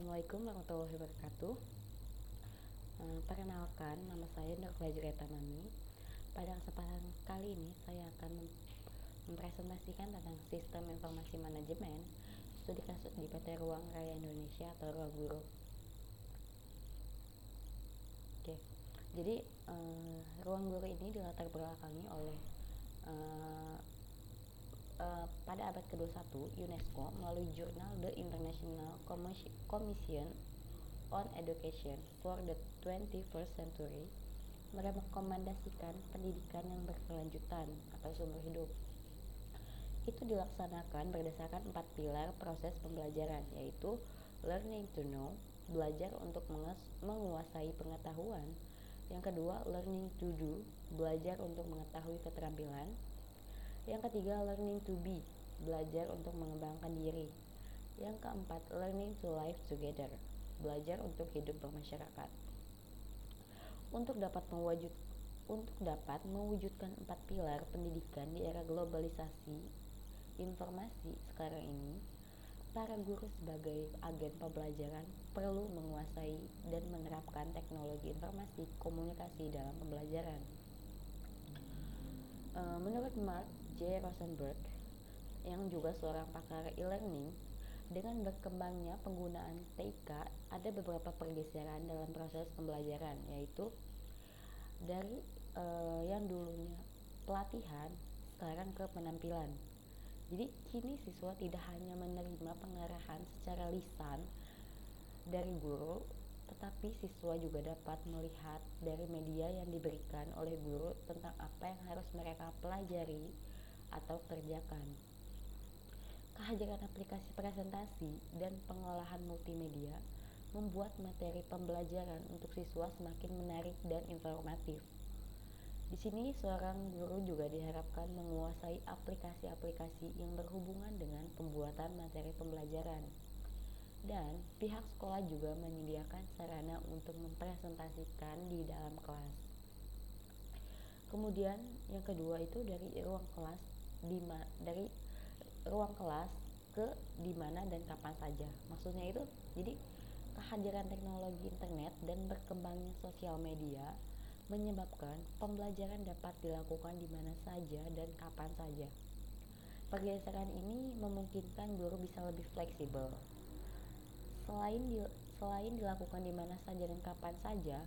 Assalamualaikum warahmatullahi wabarakatuh. Perkenalkan, nama saya Nur Fajreta Mami. Pada kesempatan kali ini saya akan mempresentasikan tentang sistem informasi manajemen studi kasus di PT Ruang Raya Indonesia atau Ruang Guru. Oke, jadi Ruang Guru ini dilatar belakangi oleh pada abad ke-21 UNESCO melalui jurnal The International Commission on Education for the 21st Century merekomendasikan pendidikan yang berkelanjutan atau sumber hidup. Itu dilaksanakan berdasarkan 4 pilar proses pembelajaran, yaitu learning to know, belajar untuk menguasai pengetahuan. Yang kedua, learning to do, belajar untuk mengetahui keterampilan. Yang ketiga, learning to be, belajar untuk mengembangkan diri. Yang keempat, learning to live together, belajar untuk hidup bermasyarakat. Untuk dapat mewujudkan 4 pilar pendidikan di era globalisasi informasi sekarang ini, para guru sebagai agen pembelajaran perlu menguasai dan menerapkan teknologi informasi komunikasi dalam pembelajaran. Menurut Mark J. Rosenberg, yang juga seorang pakar e-learning, dengan berkembangnya penggunaan TIK, ada beberapa pergeseran dalam proses pembelajaran, yaitu dari yang dulunya pelatihan sekarang ke penampilan. Jadi kini siswa tidak hanya menerima pengarahan secara lisan dari guru, tetapi siswa juga dapat melihat dari media yang diberikan oleh guru tentang apa yang harus mereka pelajari atau kerjakan. Kehadiran aplikasi presentasi dan pengolahan multimedia membuat materi pembelajaran untuk siswa semakin menarik dan informatif. Di sini seorang guru juga diharapkan menguasai aplikasi-aplikasi yang berhubungan dengan pembuatan materi pembelajaran. Dan pihak sekolah juga menyediakan sarana untuk mempresentasikan di dalam kelas. Kemudian yang kedua itu dari ruang kelas ke di mana dan kapan saja. Maksudnya itu jadi kehadiran teknologi internet dan berkembangnya sosial media menyebabkan pembelajaran dapat dilakukan di mana saja dan kapan saja. Pergeseran ini memungkinkan guru bisa lebih fleksibel. Selain dilakukan di mana saja dan kapan saja,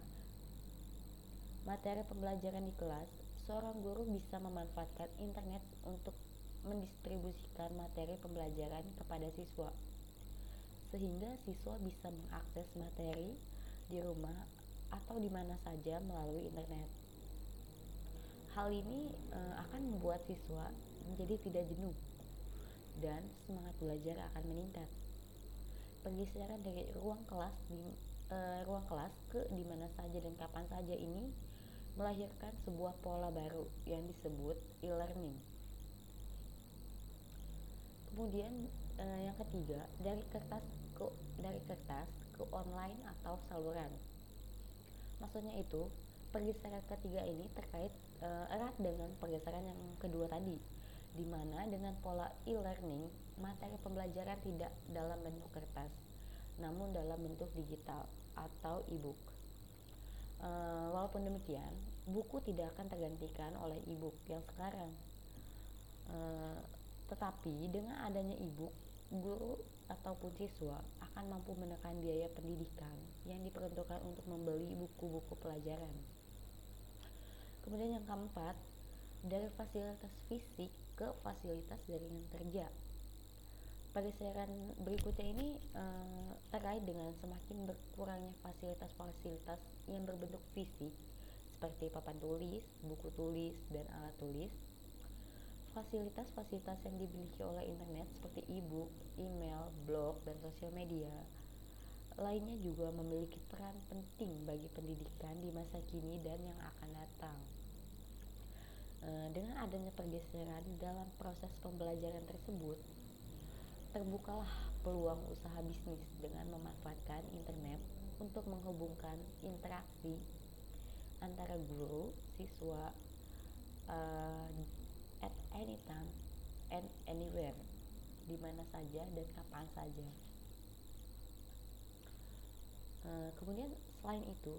materi pembelajaran di kelas, seorang guru bisa memanfaatkan internet untuk mendistribusikan materi pembelajaran kepada siswa, sehingga siswa bisa mengakses materi di rumah atau di mana saja melalui internet. Hal ini akan membuat siswa menjadi tidak jenuh dan semangat belajar akan meningkat. Pergeseran dari ruang kelas ke di mana saja dan kapan saja ini melahirkan sebuah pola baru yang disebut e-learning. Kemudian yang ketiga, dari kertas ke online atau saluran. Maksudnya itu, pergeseran ketiga ini terkait erat dengan pergeseran yang kedua tadi, di mana dengan pola e-learning, materi pembelajaran tidak dalam bentuk kertas, namun dalam bentuk digital atau e-book. Walaupun demikian, buku tidak akan tergantikan oleh e-book yang sekarang. Tetapi dengan adanya e-book, guru ataupun siswa akan mampu menekan biaya pendidikan yang diperuntukkan untuk membeli buku-buku pelajaran. Kemudian yang keempat, dari fasilitas fisik ke fasilitas jaringan kerja. Pergeseran berikutnya ini terkait dengan semakin berkurangnya fasilitas-fasilitas yang berbentuk fisik seperti papan tulis, buku tulis, dan alat tulis. Fasilitas-fasilitas yang dimiliki oleh internet seperti e-book, email, blog, dan sosial media lainnya juga memiliki peran penting bagi pendidikan di masa kini dan yang akan datang. Dengan adanya pergeseran dalam proses pembelajaran tersebut, terbukalah peluang usaha bisnis dengan memanfaatkan internet untuk menghubungkan interaksi antara guru, siswa at any time and anywhere, di mana saja dan kapan saja. Kemudian selain itu,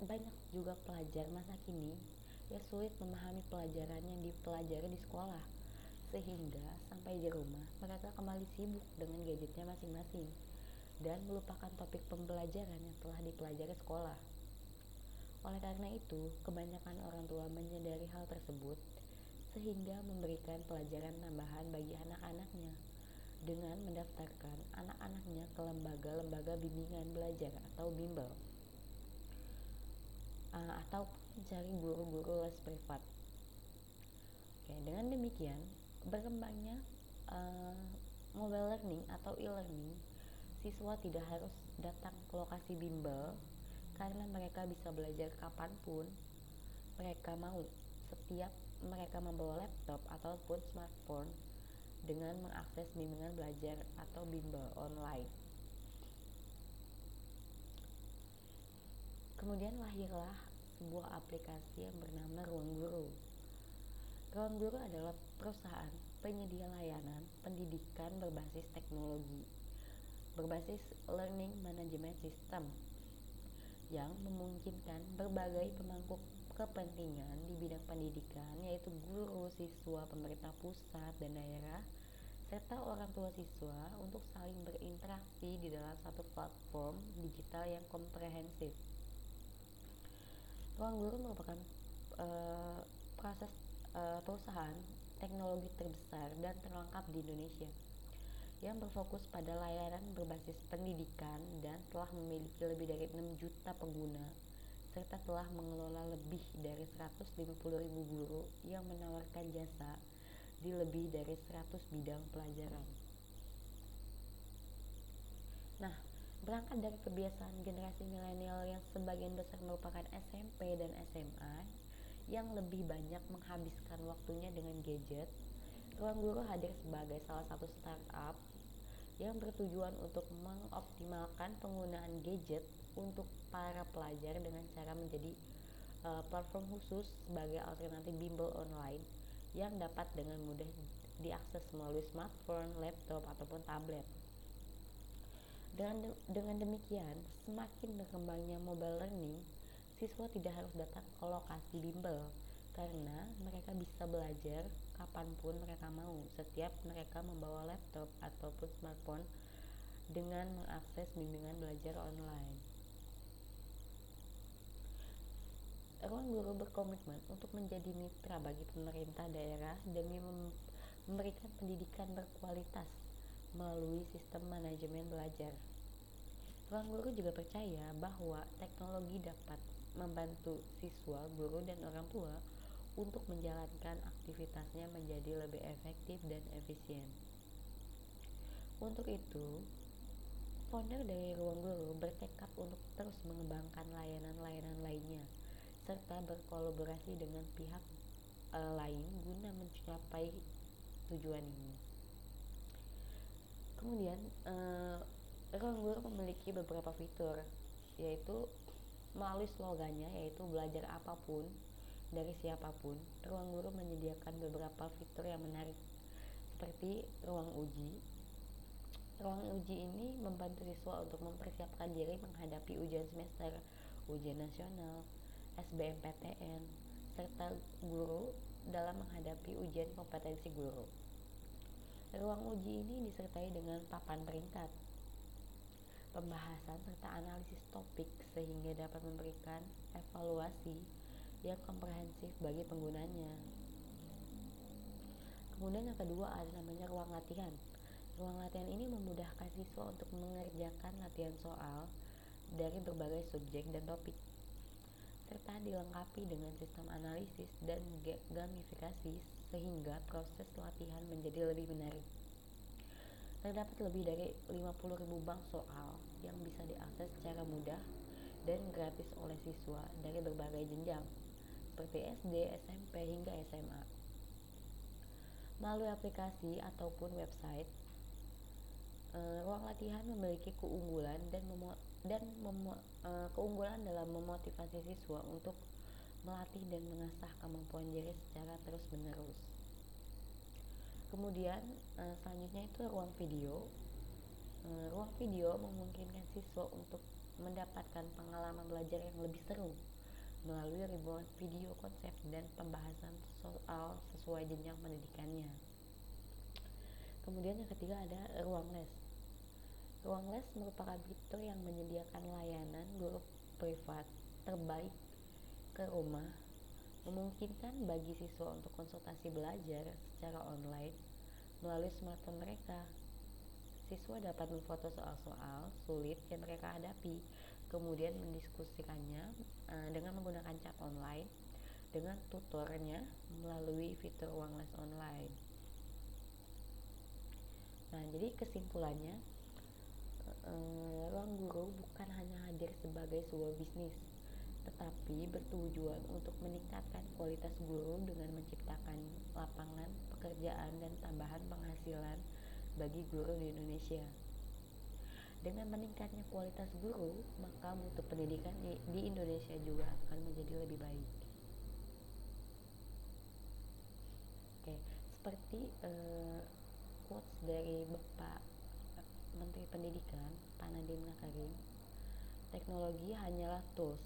banyak juga pelajar masa kini yang sulit memahami pelajaran yang dipelajari di sekolah, sehingga sampai di rumah mereka kembali sibuk dengan gadgetnya masing-masing dan melupakan topik pembelajaran yang telah dipelajari sekolah. Oleh karena itu, kebanyakan orang tua menyadari hal tersebut sehingga memberikan pelajaran tambahan bagi anak-anaknya dengan mendaftarkan anak-anaknya ke lembaga-lembaga bimbingan belajar atau bimbel, atau mencari guru-guru les privat. Oke, dengan demikian berkembangnya mobile learning atau e-learning, siswa tidak harus datang ke lokasi bimbel karena mereka bisa belajar kapanpun mereka mau, setiap mereka membawa laptop ataupun smartphone dengan mengakses bimbingan belajar atau bimbel online. Kemudian lahirlah sebuah aplikasi yang bernama Ruang Guru. Ruang Guru adalah perusahaan penyedia layanan pendidikan berbasis teknologi, berbasis learning management system, yang memungkinkan berbagai pemangku kepentingan di bidang pendidikan, yaitu guru, siswa, pemerintah pusat dan daerah, serta orang tua siswa untuk saling berinteraksi di dalam satu platform digital yang komprehensif. Ruang Guru merupakan proses perusahaan teknologi terbesar dan terlengkap di Indonesia yang berfokus pada layanan berbasis pendidikan dan telah memiliki lebih dari 6 juta pengguna serta telah mengelola lebih dari 150.000 guru yang menawarkan jasa di lebih dari 100 bidang pelajaran. Nah, berangkat dari kebiasaan generasi milenial yang sebagian besar merupakan SMP dan SMA yang lebih banyak menghabiskan waktunya dengan gadget, Ruang Guru hadir sebagai salah satu startup yang bertujuan untuk mengoptimalkan penggunaan gadget untuk para pelajar dengan cara menjadi platform khusus sebagai alternatif bimbel online yang dapat dengan mudah diakses melalui smartphone, laptop, ataupun tablet. Dengan demikian, semakin berkembangnya mobile learning, siswa tidak harus datang ke lokasi bimbel karena mereka bisa belajar kapanpun mereka mau, setiap mereka membawa laptop ataupun smartphone dengan mengakses bimbingan belajar online. Ruang Guru berkomitmen untuk menjadi mitra bagi pemerintah daerah demi memberikan pendidikan berkualitas melalui sistem manajemen belajar. Ruang Guru juga percaya bahwa teknologi dapat membantu siswa, guru, dan orang tua untuk menjalankan aktivitasnya menjadi lebih efektif dan efisien. Untuk itu, founder dari Ruang Guru bertekad untuk terus mengembangkan layanan-layanan lainnya serta berkolaborasi dengan pihak lain guna mencapai tujuan ini. Kemudian, Ruang Guru memiliki beberapa fitur, yaitu melalui slogannya yaitu belajar apapun dari siapapun. Ruang Guru menyediakan beberapa fitur yang menarik seperti ruang uji. Ruang uji ini membantu siswa untuk mempersiapkan diri menghadapi ujian semester, ujian nasional, SBMPTN, serta guru dalam menghadapi ujian kompetensi guru. Ruang uji ini disertai dengan papan peringkat, pembahasan serta analisis topik sehingga dapat memberikan evaluasi yang komprehensif bagi penggunanya. Kemudian yang kedua ada namanya ruang latihan. Ruang latihan ini memudahkan siswa untuk mengerjakan latihan soal dari berbagai subjek dan topik, serta dilengkapi dengan sistem analisis dan gamifikasi sehingga proses latihan menjadi lebih menarik. Terdapat lebih dari 50.000 bank soal yang bisa diakses secara mudah dan gratis oleh siswa dari berbagai jenjang seperti SD, SMP, hingga SMA. Melalui aplikasi ataupun website, ruang latihan memiliki keunggulan keunggulan dalam memotivasi siswa untuk melatih dan mengasah kemampuan diri secara terus-menerus. Kemudian selanjutnya itu ruang video. Ruang video memungkinkan siswa untuk mendapatkan pengalaman belajar yang lebih seru melalui ribuan video konsep dan pembahasan soal sesuai jenjang pendidikannya. Kemudian yang ketiga ada ruang les. Ruang les merupakan fitur yang menyediakan layanan guru privat terbaik ke rumah, memungkinkan bagi siswa untuk konsultasi belajar secara online melalui smartphone mereka. Siswa dapat memfoto soal-soal sulit yang mereka hadapi, kemudian mendiskusikannya dengan menggunakan chat online dengan tutornya melalui fitur ruang les online. Nah, jadi kesimpulannya, ruang guru bukan hanya hadir sebagai sebuah bisnis, tetapi bertujuan untuk meningkatkan kualitas guru dengan menciptakan lapangan pekerjaan dan tambahan penghasilan bagi guru di Indonesia. Dengan meningkatnya kualitas guru, maka mutu pendidikan di Indonesia juga akan menjadi lebih baik. Oke, seperti quotes dari Bapak Menteri Pendidikan Pak Nadiem Makarim, teknologi hanyalah tools,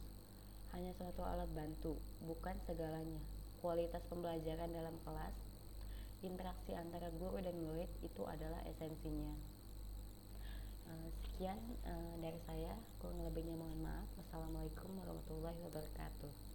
hanya suatu alat bantu, bukan segalanya. Kualitas pembelajaran dalam kelas, interaksi antara guru dan murid itu adalah esensinya. Sekian dari saya, kurang lebihnya mohon maaf. Wassalamualaikum warahmatullahi wabarakatuh.